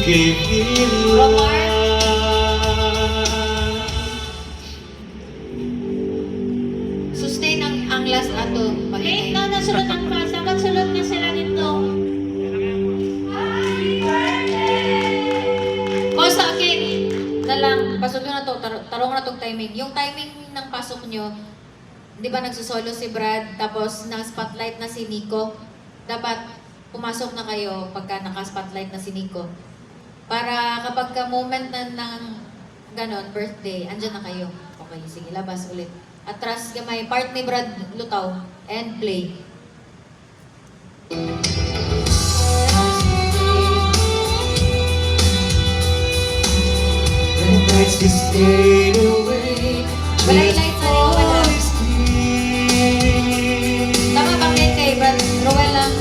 gave him love. Sustain ang last ato. Wait, no, nasulot ang pa. Dapat sulot na sila dito. O sa akin, na lang, pasok nyo na to, tarong na tong timing. Yung timing ng pasok nyo, di ba nagsusolo si Brad, tapos naka-spotlight na si Nico, dapat pumasok na kayo pagka naka-spotlight na si Nico. Para kapag ka moment na ng ganon, birthday, andyan na kayo. Okay, sige, labas ulit. Atras gamay, part ni Brad Lutaw, and play. The nights just fade away. Walay light sa iyo, wala. Tama ba kay Brad Roel lang?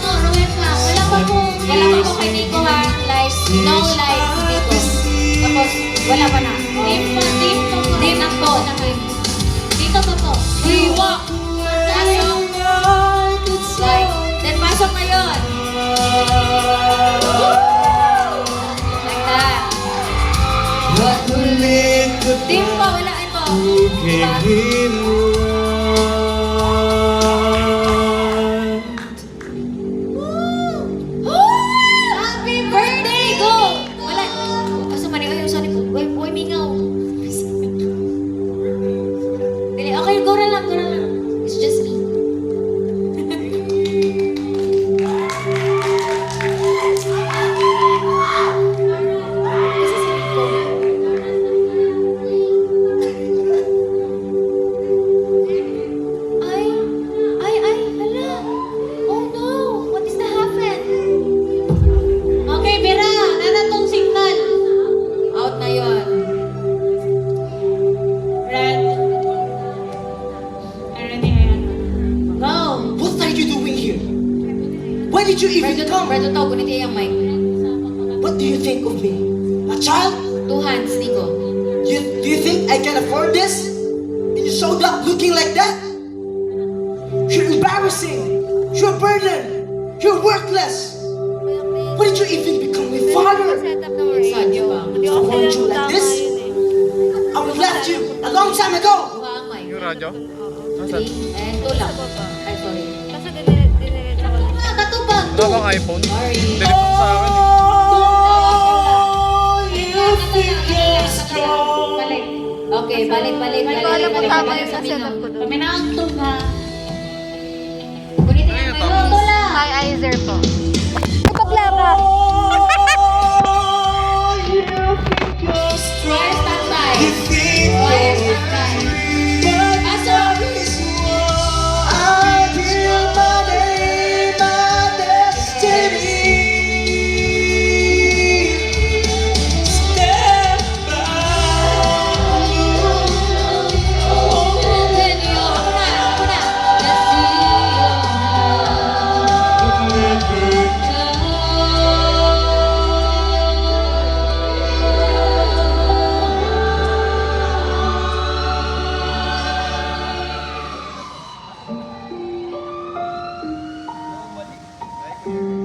Oo, Roel ka. Wala pa po. Wala pa po kay Nico ha, light, no light si Nico. Tapos, wala pa na. Dim pa, dim pa po. Dim na po. Dito pa po. Hiwa! Pasok! Like, then pasok na yun. Like that. What will it Dim pa, wala ito. who gave him love? Happy birthday! Go! Wala. Aso mali, ay, sorry po. Uy, mingaw. Dili, okay, go na lang, go na lang. It's just me. Kasi si Nico. Ay, hala. Oh no, what is that happen? Okay, Bira. Nanatong signal. Out na yun. Brad. Already, ayan. Go. What are you doing here? Why did you even come? Brad Lutaw, gunit yung mic. What do you think of me? A child? 2 hands, Nico. Do you think I can afford this? And you showed up looking like that? You're embarrassing. You're a burden. You're worthless. Why did you even become my father? Sad yun ba? If I wanted you like this, I would have left you a long time ago. Kuha ang mic. Yung radyo? 3 and 2 lang. Ay, sorry. Katubag. Wala bang iPhone? Sorry. Delete mo sa akin eh. Oh, you think you're strong. Balik. Okay, balik. Alam mo tama yung sa setup ko doon. Kami na ang tuga. Gunitin Ano yung yun, mic. Ito lang. Hi, Izer po. Kapagla ka. Oh, you think you're strong. Wire standby. You think Wire standby. but Pasok. this war, I feel my name, my destiny. Step back. Then yun. Ako na.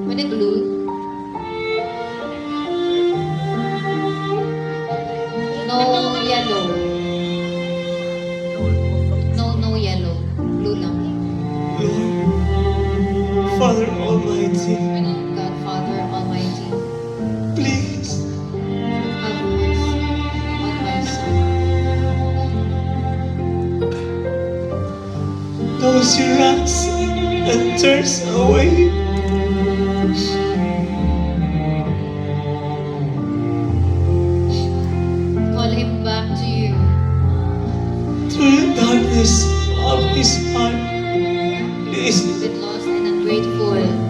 When it blue. No yellow. No yellow. Blue lang. Lord, Father Almighty, God, Father Almighty, please have mercy on my son. close your eyes and turns away. Call him back to you. Through the darkness of his heart, please You've been lost and ungrateful.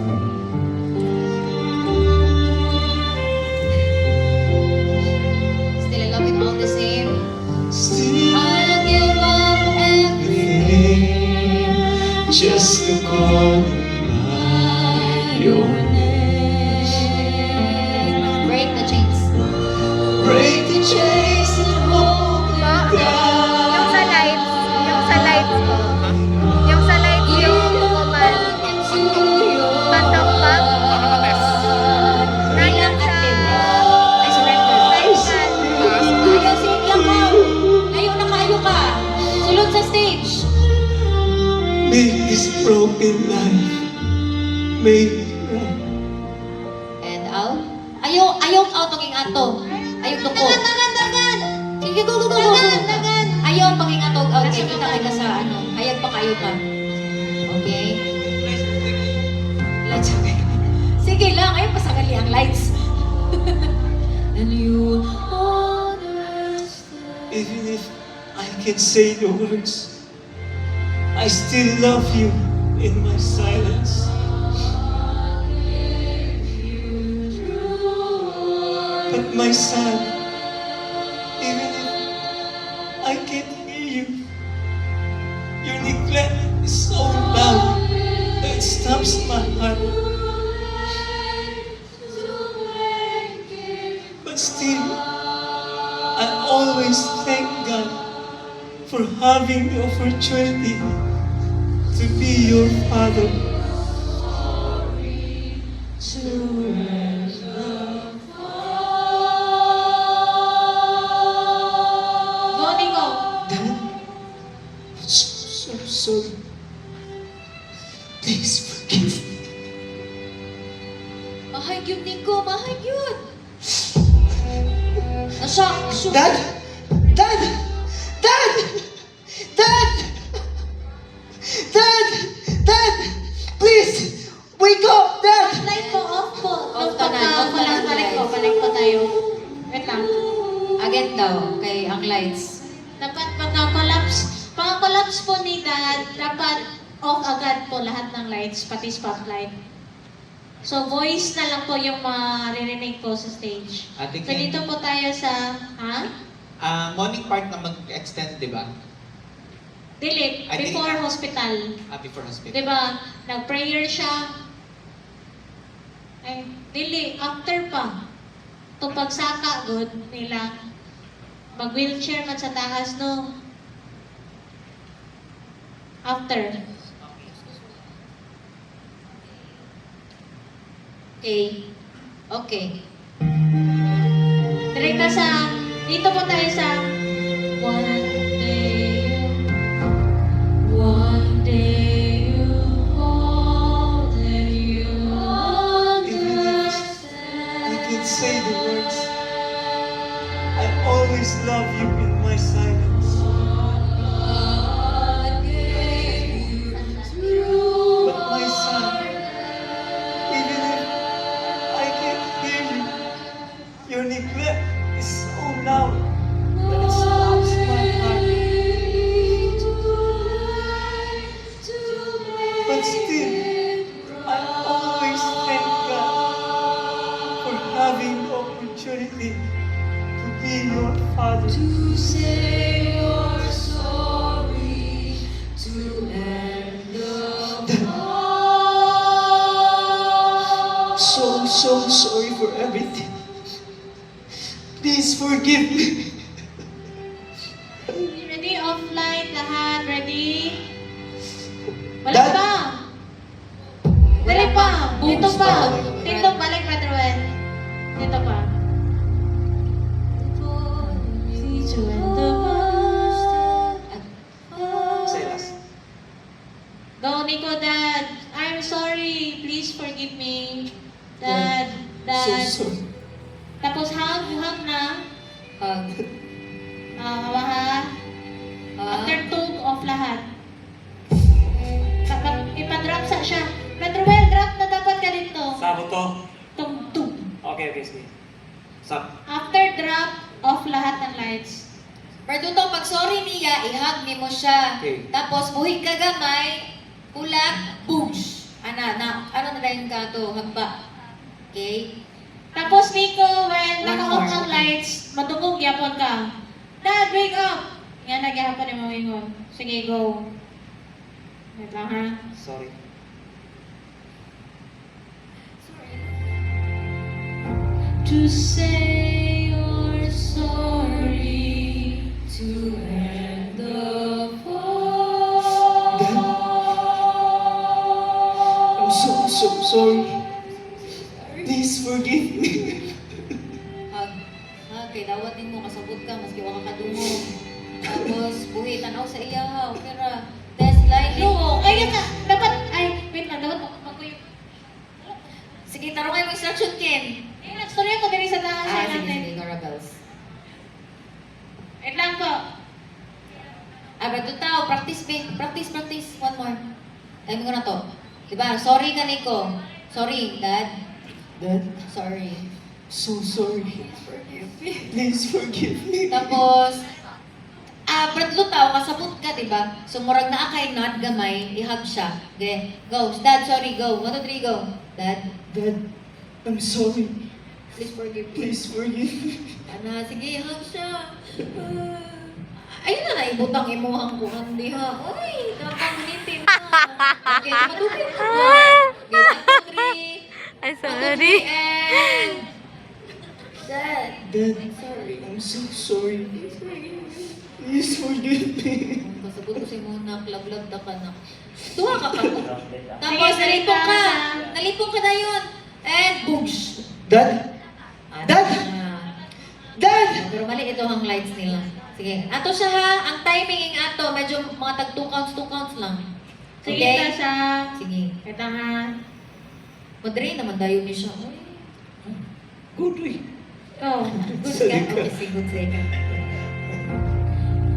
Still in love with all the same. still I'll give up everything. just to call him mine. ayok out ang ato. Ayok to ko. Dagan! Sige, go. Dagan! Ayaw paging atog out kay kita kay ka sa ano. Hayag pa kayo ka. Okay? Let's sige lang, ayaw pa sa gali ang lights. And you understand. Even if I can say the words, I still love you in my silence. But my son, even if I can't hear you, your neglect is so loud that it stops my heart. But still, I always thank God for having the opportunity to be your father. Go, Nico. Dad, I'm so sorry. Please forgive me. Mahay yun, Nico. Mahay yun. Nasyak. Dad! Dad! Dad! Dad! Dad! Dad! Please! Wake up, Dad! Light po, off po. Off ka na, off ka na. Balik po tayo. Wait lang. Again daw, kay ang lights. Dapat pagka-collapse po ni Dad, dapat off agad po lahat ng lights, pati spotlight. So, voice na lang po yung maririnig po sa stage. Ate So, Ken, dito po tayo sa, morning part na mag-extend, di ba? Dili, Ay, before dili. hospital. Before hospital. Di ba, nag-prayer siya. Ay, dili, after pa. To pagsaka, good, nila. Mag-wheelchair man sa taas, no? After. Okay. Direkta sa, dito po tayo sa one day you hold and you Even if I can say the words, I always love you in my silence. But my son, even if I can't hear you, your neglect is so loud that it stops my heart. But still, I always thank God for having the opportunity to be your father. So sorry for everything. Please forgive me. Ready? Offline lahat. Ready? Balik Dad? pa. Dali pa. Dito pa. Dito balik, Brother Wen. Dito pa. Silas. Go, Nico, Dad. I'm sorry. Please forgive me. Dad. Dad. So sorry. Tapos hug na. Hug. Hawa ha. After tug off lahat. Kapag ipa-drop sa siya. Brother Well, drop na dapat ka dito. Sabo to? Tug-tug. Okay, sige. Sab. After drop, off lahat ng lights. Pero to, pag sorry niya, ihag ni mo siya. Okay. Tapos, buhig ka gamay, kulak, boosh. Ano na lang ka to, hagba. Okay? Tapos, Nico, when One naka-off more, ang okay. lights, madugog yapon ka. Dad, wake up! Yan, nagyahapon ni Mami Ingon. Sige, go. Wait lang, ha? Sorry. To say you're sorry to end the fall. I'm so sorry. Please forgive me. Hug. Kay dawat din mo, kasabot ka, maski waka ka dungo. Tapos, buhi, tanaw sa iyahaw. Kaya, test line. No, kaya ka, dapat, ay, wait lang, dapat magkuyo. Sige, tarong kayo instruction, Ken. Ay, nagstorya ko diri sa taas Ah, sa sige, natin. sige, Nora Bells. Wait lang po. Ah, pero tao, practice, babe. Practice. One more. Ayun ko na to. Diba? Sorry ka, Nico. Sorry, Dad. Dad, Sorry. so sorry. Forgive me. Please forgive me. Tapos, Brad Lutaw, kasabot ka, diba? So, murag na kay nod gamay, i-hug siya. Okay, go. Dad, sorry, go. 1, 2, 3, go. Dad, Dad, I'm sorry. please forgive me. Please forgive me. Ana, sige, hug siya. Ayun na, naibutang imuhang ko ang diha. Uy, dapat munitin na. Okay, matupin ko na. Okay, 1, 2, 3. Ay, 1, 2, sorry. 3, and... Dad, Dad, I'm sorry. I'm so sorry. Please forgive me. Please forgive me. Kasabot ko si Mona, laglag na ka na. Tuwa ka pa ko. Tapos, Sige, nalipong ka. salita. Nalipong ka na yun. And, boosh. Dad, Dad! Dad! Pero mali ito ang lights nila. Sige. Ato siya ha. Ang timing ng ato, medyo mga tag 2 counts lang. Sige Okay? ka siya. Sige. Wait lang ha. Madre naman dayo ni siya. Uy. Good way. Go. Good ka. Okay, sige. Good ka.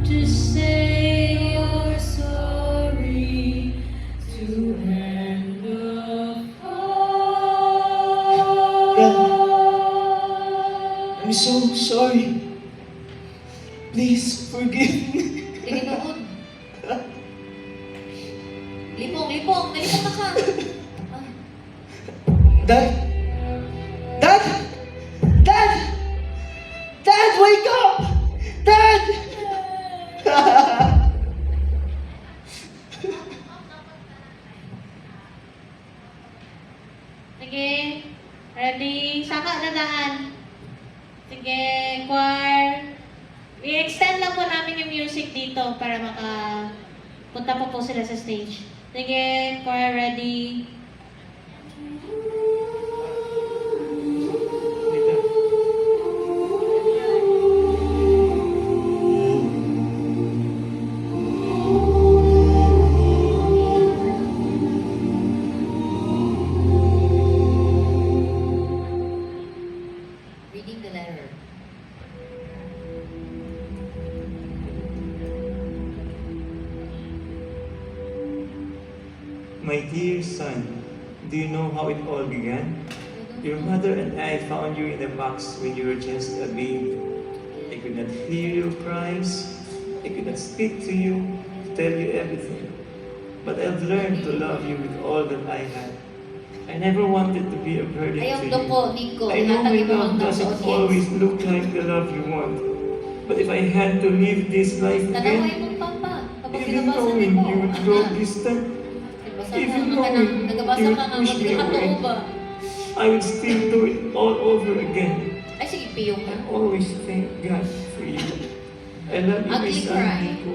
To say you're sorry to end the I'm so sorry. Please forgive me. Tinginood. Lipong. Nalipong na ka. Ah. Dad! Dad! Dad! Dad, wake up! Dad! Sige. Ready? Saka na daan. Sige, choir. I-extend lang po namin yung music dito para punta po sila sa stage. Sige, choir ready. Reading the letter. My dear son, do you know how it all began? Your mother and I found you in a box when you were just a babe. I could not hear your cries. I could not speak to you, tell you everything. But I've learned to love you with all that I had. I never wanted to be a burden Ayaw to do you. po, Nico. I know my Ihatag mo love hanggang sa doesn't audience. always look like the love you want. But if I had to live this life Tanaway again, mong papa. Kapag even pinabasa knowing mo. you would grow distant, Nagbasa even ka knowing na. Nagabasa you ka would nga. push Huwag me ka away, ba? I would still do it all over again. Ay, sige, piyong ka. I always thank God for you. I love you, my Ugly son, cry. Nico.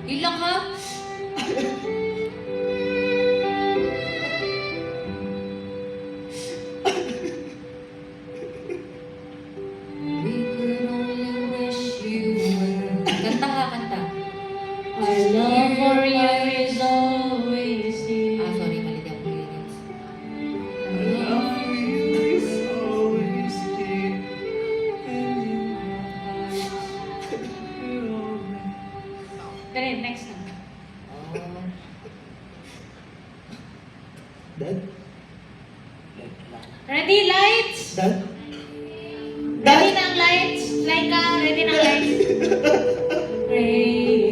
Yun lang ha? Kanta ha, kanta. Our love for you is always here. Ah, sorry, mali di ako lyrics. I love you is always here. And in my heart, you're always. Dali, next na. Oh. Dad? Ready, lights? Dad? Ready ng lights? Like ka, ready ng lights? Pray